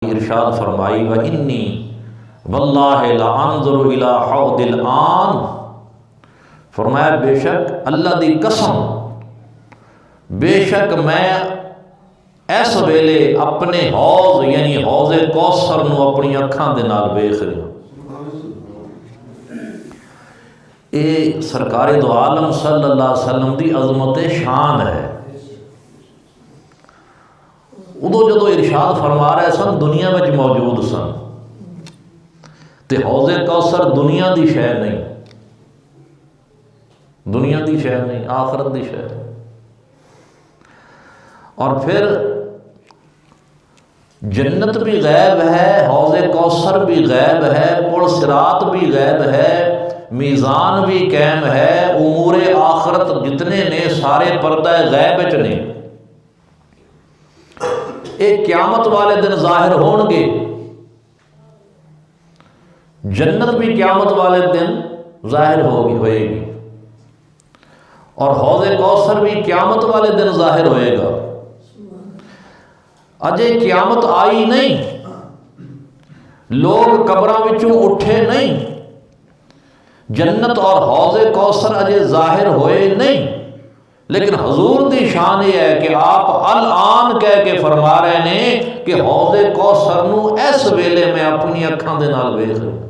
ارشاد فرمائی وَإِنِّي وَاللَّهِ لَأَنظُرُ إِلَىٰ حَوْضِ الْآن، فرمایا بے شک اللہ دی قسم، بے شک میں اس ویلے اپنے حوض یعنی حوض کوثر نو اپنی اکھاں دے نال ویکھ رہا۔ اے سرکار دو عالم صلی اللہ علیہ وسلم دی عظمت شان ہے۔ ادو جدو ارشاد فرما رہے سن دنیا میں موجود سن، تے حوض کوثر دنیا دی شے نہیں، دنیا دی شے نہیں، آخرت دی شے۔ اور پھر جنت بھی غیب ہے، حوض کوثر بھی غیب ہے، پل صراط بھی غیب ہے، میزان بھی قائم ہے، امور آخرت جتنے نے سارے پردہ غیب وچ نے۔ ایک قیامت والے دن ظاہر ہون گے، جنت بھی قیامت والے دن ظاہر ہوئے گی، اور حوض کوثر بھی قیامت والے دن ظاہر ہوئے گا۔ اجے قیامت آئی نہیں، لوگ قبراں وچوں اٹھے نہیں، جنت اور حوض کوثر اجے ظاہر ہوئے نہیں، لیکن حضور دی شان یہ ہے کہ آپ الان کہہ کے فرما رہے ہیں کہ حوض کوثر نو اس ویلے میں اپنی اکھاں دے نال ویکھ رہا۔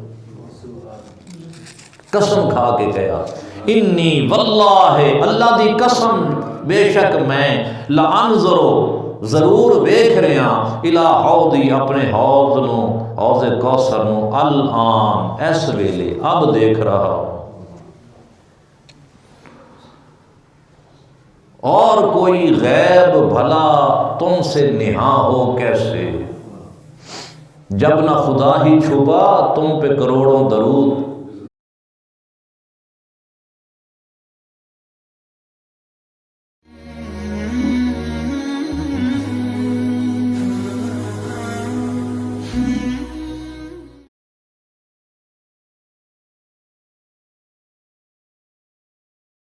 قسم کھا کے کہا انی واللہ، اللہ دی قسم بے شک میں لانظرو ضرور ویکھ رہا الی حوضی اپنے حوض نو، حوض کوثر نو، الان اس ویلے اب دیکھ رہا ہوں۔ اور کوئی غیب بھلا تم سے نہا ہو کیسے، جب نہ خدا ہی چھپا تم پہ کروڑوں درود۔